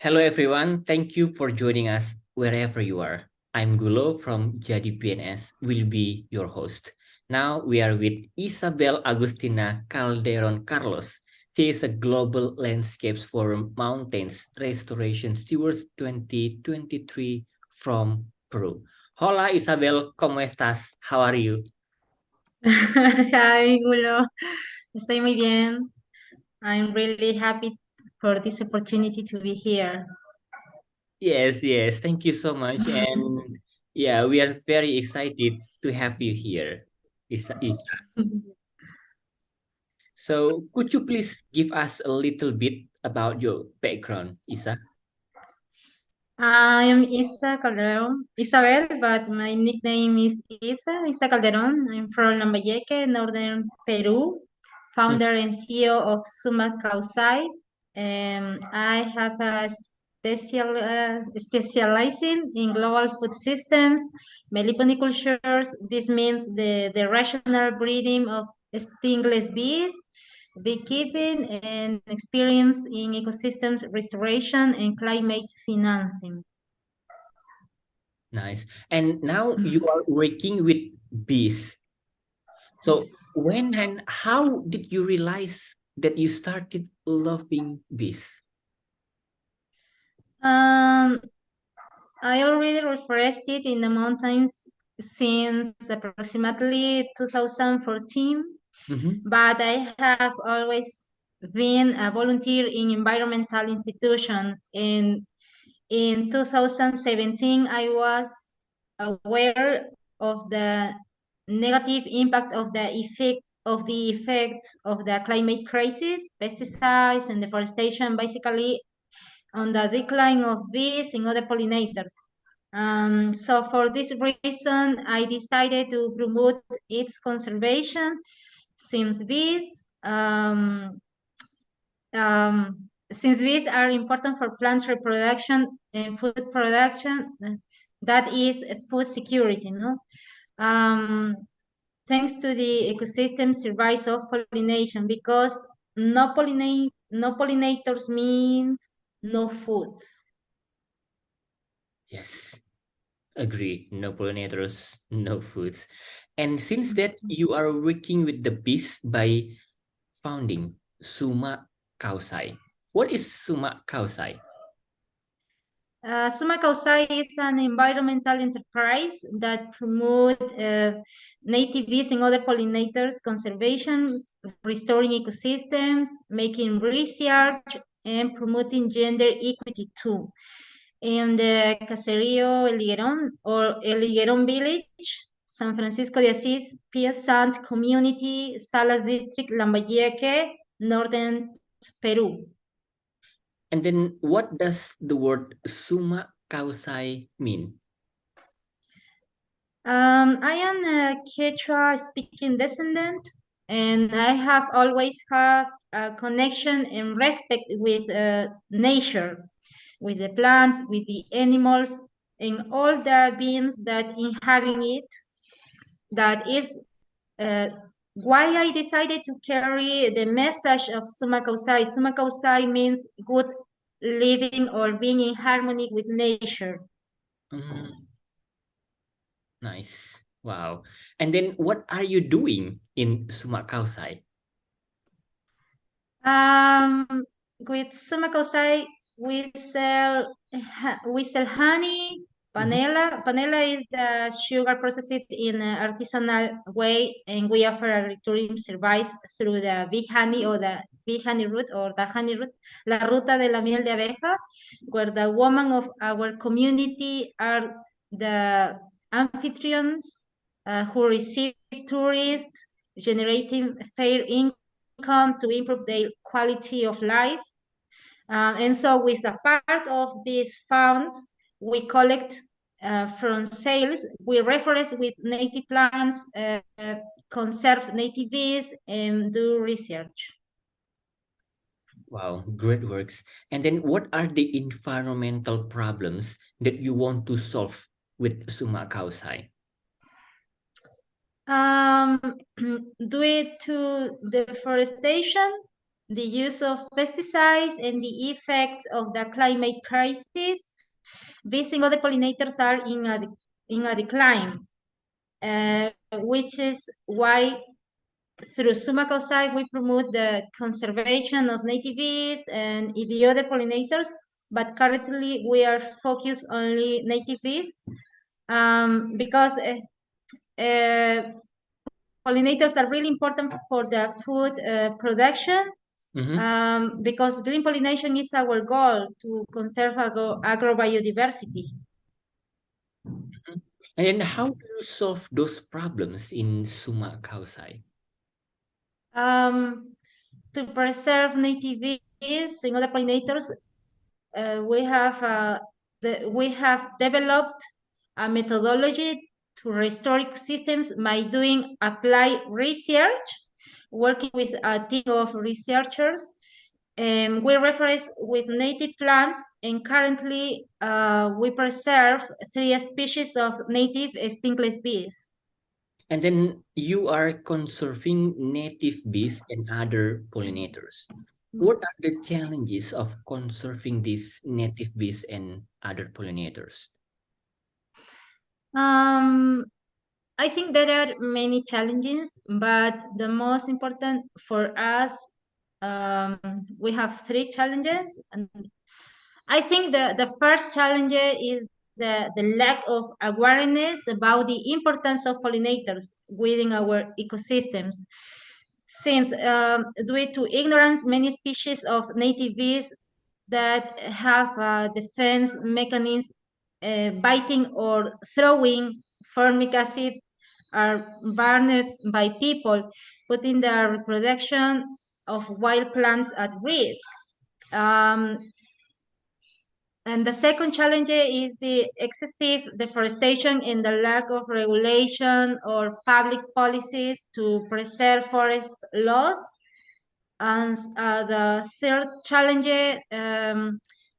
Hello everyone, thank you for joining us wherever you are. I'm Gulo from Jadi PNS, will be your host. Now we are with Ysabel Agustina Calderón Carlos. She is a global landscapes for mountains restoration stewards 2023 from Peru. Hola Isabel, ¿cómo estás? How are you? Hi, Gulo. Estoy muy bien. I'm really happy for this opportunity to be here. Yes, thank you so much. And yeah, we are very excited to have you here, Isa. So could you please give us a little bit about your background, Isa? I am Isa Calderón, Ysabel, but my nickname is Isa Calderón. I'm from Lambayeque, northern Peru, Hmm, founder and CEO of Sumak Kawsay. I have a specializing in global food systems, meliponicultures. This means the rational breeding of stingless bees, beekeeping, and experience in ecosystems restoration and climate financing. nice. And now you are working with bees. So Yes. when and how did you realize that you started loving bees? Um, I already reforested in the mountains since approximately 2014, Mhm. but I have always been a volunteer in environmental institutions. In 2017, I was aware of the negative impact of the effects of the climate crisis, pesticides and deforestation, basically on the decline of bees and other pollinators. So for this reason, I decided to promote its conservation since bees since bees are important for plant reproduction and food production, that is food security, no? Um, Thanks to the ecosystem survives of pollination because no pollinators means no foods. Yes, agree. No pollinators, no foods. And since that you are working with the bees by founding Sumak Kawsay. What is Sumak Kawsay? Sumak Kawsay is an environmental enterprise that promotes native bees and other pollinators conservation, restoring ecosystems, making research, and promoting gender equity too. In the Caserío El Higuerón or El Higuerón village, San Francisco de Asís, peasant community, Salas district, Lambayeque, northern Peru. And then what does the word Sumak Kawsay mean? I am a Quechua speaking descendant, and I have always had a connection and respect with nature, with the plants, with the animals, and all the beings that inhabit it. That is uh, why I decided to carry the message of Sumak Kawsay. Sumak Kawsay means good living or being in harmony with nature. Mm, nice. Wow. And then what are you doing in Sumak Kawsay? Um, with Sumakosai, we sell honey, Mhm. panela. Panela is the sugar processed in an artisanal way, and we offer a tourism service through the big honey or the big honey route or the honey route, la ruta de la miel de abeja, where the women of our community are the amphitrions who receive tourists, generating fair income to improve their quality of life. And so with a part of these funds, we collect from sales, we reforest with native plants, conserve native bees, and do research. Wow, great works. And then what are the environmental problems that you want to solve with Sumak Kawsay? Um, Due to deforestation, the use of pesticides, and the effects of the climate crisis, bees and other pollinators are in a decline, which is why through Sumak Kawsay we promote the conservation of native bees and the other pollinators, but currently we are focused only native bees because pollinators are really important for the food production. Because green pollination is our goal to conserve agrobiodiversity. And then how do you solve those problems in Sumak Kawsay? To preserve native bees and other pollinators, we have developed a methodology to restore ecosystems by doing applied research, working with a team of researchers. We reference with native plants, and currently we preserve 3 species of native stingless bees. And then you are conserving native bees and other pollinators. What are the challenges of conserving these native bees and other pollinators? I think there are many challenges, but the most important for us, we have 3 challenges. And I think the first challenge is the lack of awareness about the importance of pollinators within our ecosystems. Since due to ignorance, many species of native bees that have a defense mechanism, biting or throwing formic acid, are burned by people, putting the reproduction of wild plants at risk. And the second challenge is the excessive deforestation and the lack of regulation or public policies to preserve forest laws. And the third challenge,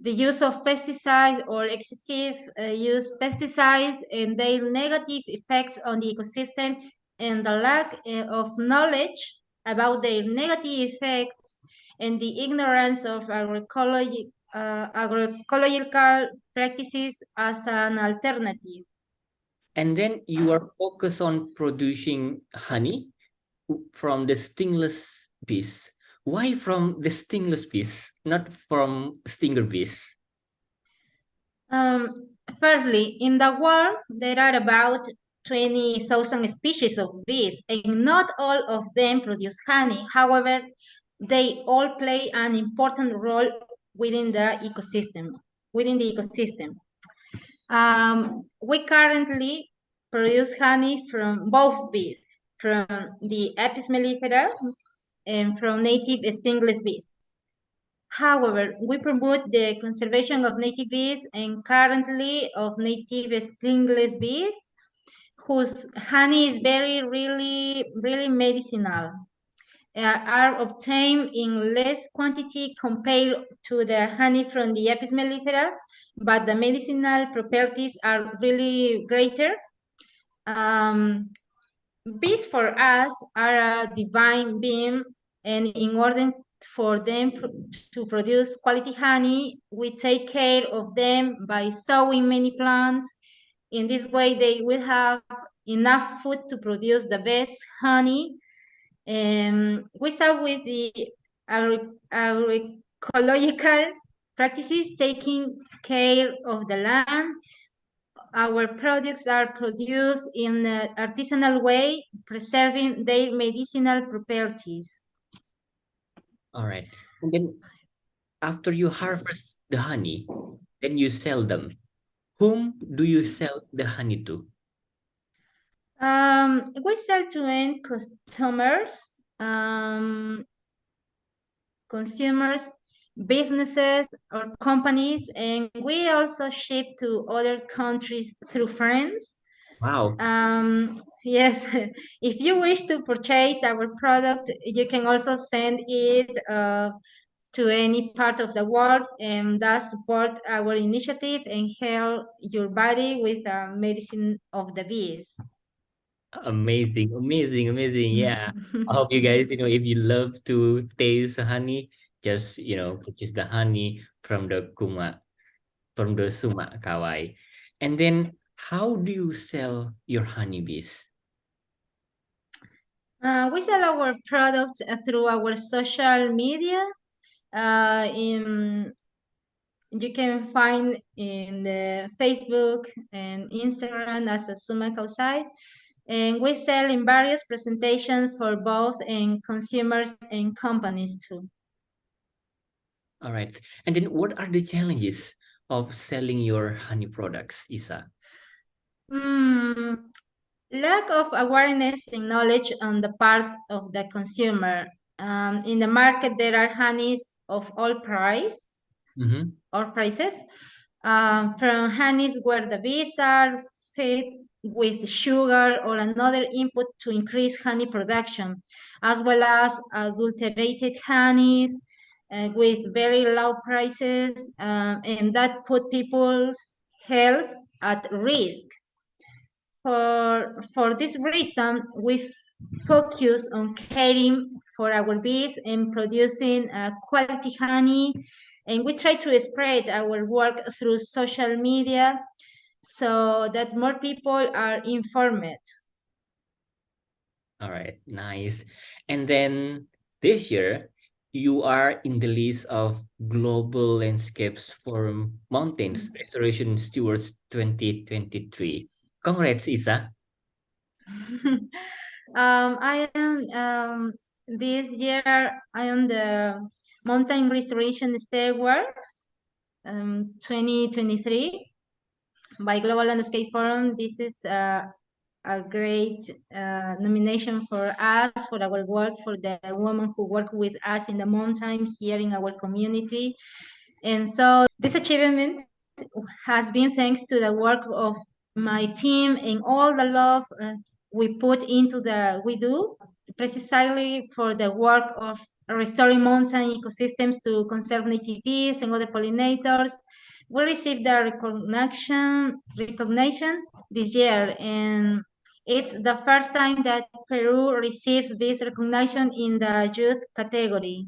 the use of pesticides or excessive use pesticides and their negative effects on the ecosystem, and the lack of knowledge about their negative effects, and the ignorance of agroecological practices as an alternative. And then you are focused on producing honey from the stingless bees. Why from the stingless bees, not from stinger bees? Firstly, in the world, there are about 20,000 species of bees, and not all of them produce honey. However, they all play an important role within the ecosystem. We currently produce honey from both bees, from the Apis mellifera and from native stingless bees. However, we promote the conservation of native bees and currently of native stingless bees, whose honey is really medicinal, are obtained in less quantity compared to the honey from the Apis mellifera, but the medicinal properties are really greater. Bees for us are a divine being, and in order for them to produce quality honey, we take care of them by sowing many plants. In this way, they will have enough food to produce the best honey. We start with the agroecological practices, taking care of the land. Our products are produced in an artisanal way, preserving their medicinal properties. All right. And then after you harvest the honey, then you sell them. Whom do you sell the honey to? We sell to end customers, consumers, businesses, or companies, and we also ship to other countries through friends. Wow. Yes, if you wish to purchase our product, you can also send it to any part of the world, and thus support our initiative and help your body with the medicine of the bees. Amazing, amazing, amazing. Yeah. I hope you guys, if you love to taste honey, just, purchase the honey from the Sumak Kawsay. And then how do you sell your honeybees? We sell our products through our social media. You can find in the Facebook and Instagram as a Sumak Kawsay. And we sell in various presentations for both in consumers and companies too. All right. And then what are the challenges of selling your honey products, Isa? Mm, Lack of awareness and knowledge on the part of the consumer. In the market, there are honeys of all Mm-hmm. or prices, from honeys where the bees are fed with sugar or another input to increase honey production, as well as adulterated honeys with very low prices, and that put people's health at risk. For this reason, we focus on caring for our bees and producing quality honey, and we try to spread our work through social media so that more people are informed. All right, nice. And then this year, you are in the list of Global Landscapes for Mountains Restoration Stewards 2023. Congrats, Isa. I am this year I am the Mountain Restoration Stewards 2023 by Global Landscape Forum. This is a great nomination for us, for our work, for the women who work with us in the mountain here in our community. And so this achievement has been thanks to the work of my team and all the love we put into the we do, precisely for the work of restoring mountain ecosystems to conserve native bees and other pollinators. We received the recognition this year, and it's the first time that Peru receives this recognition in the youth category.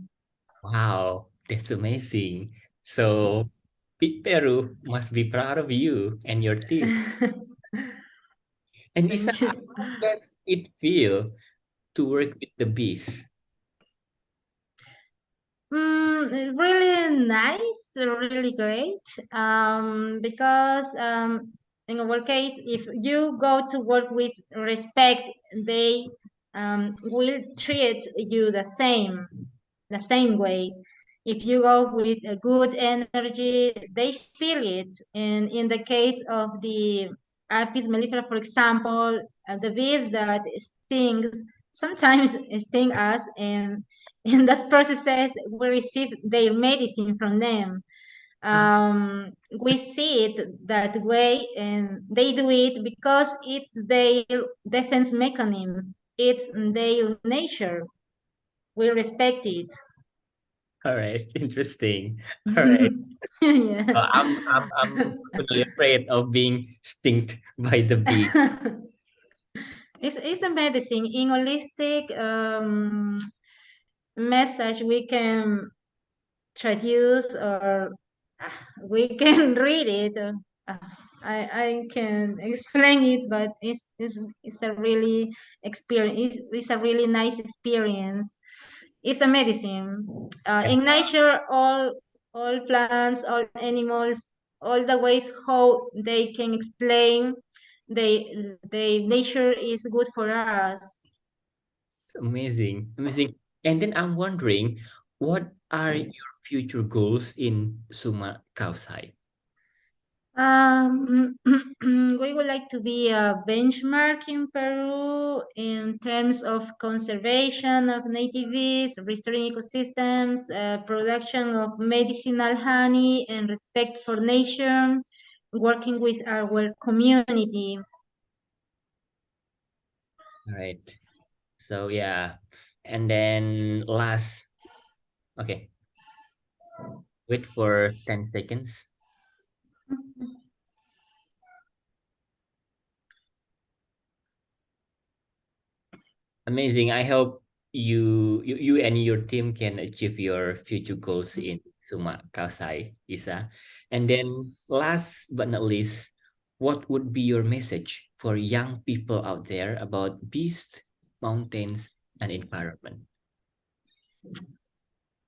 Wow, that's amazing. So, Peru must be proud of you and your team. And Isa, Thank you. how does it feel to work with the bees? Really nice, really great. Because in our case, if you go to work with respect, they will treat you the same way. If you go with a good energy, they feel it. And in the case of the Apis mellifera, for example, the bees that stings sometimes sting us, and in that process we receive their medicine from them. We see it that way, and they do it because it's their defense mechanisms, it's their nature. We respect it. All right, interesting. All right. Yeah. I'm totally afraid of being stinged by the bee. It's a medicine in holistic message we can traduce, or we can read it. Uh, I can explain it, but it's a really experience. It's a really nice experience. It's a medicine. Yeah. In nature, all plants, all animals, all the ways how they can explain they nature is good for us. Amazing, amazing. And then I'm wondering, what are your future goals in Sumak Kawsay? We would like to be a benchmark in Peru in terms of conservation of native bees, restoring ecosystems, production of medicinal honey, and respect for nature, working with our community. All right. So yeah. And then last, okay, wait for 10 seconds. Amazing. I hope you and your team can achieve your future goals in Sumak Kawsay, Isa. And then last but not least, what would be your message for young people out there about beasts, mountains, and environment?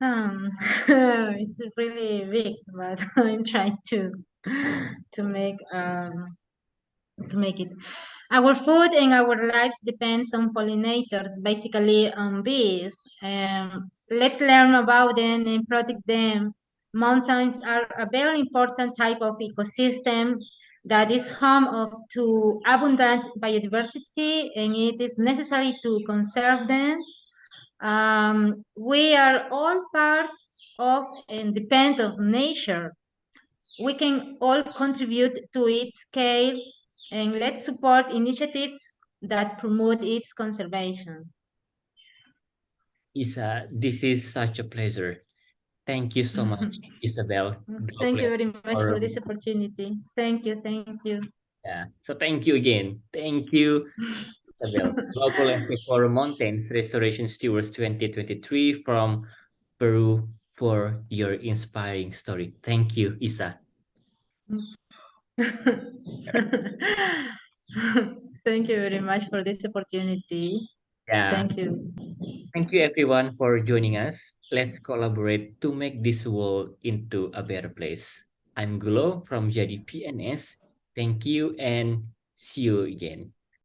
Um, it's really big, but I'm trying to make to make it. Our food and our lives depends on pollinators, basically on bees. Let's learn about them and protect them. Mountains are a very important type of ecosystem that is home of to abundant biodiversity, and it is necessary to conserve them. We are all part of and depend on nature. We can all contribute to its scale, and let's support initiatives that promote its conservation. Isa, this is such a pleasure. Thank you so much, Isabel. God Thank you bless very much for for this opportunity. Thank you, thank you. yeah. So thank you again. Thank you, Isabel. Global Effect for Mountains Restoration Stewards 2023 from Peru for your inspiring story. Thank you, Isa. Thank you very much for this opportunity. Yeah. Thank you. Thank you everyone for joining us. Let's collaborate to make this world into a better place. I'm Gulo from Jadi PNS. Thank you and see you again.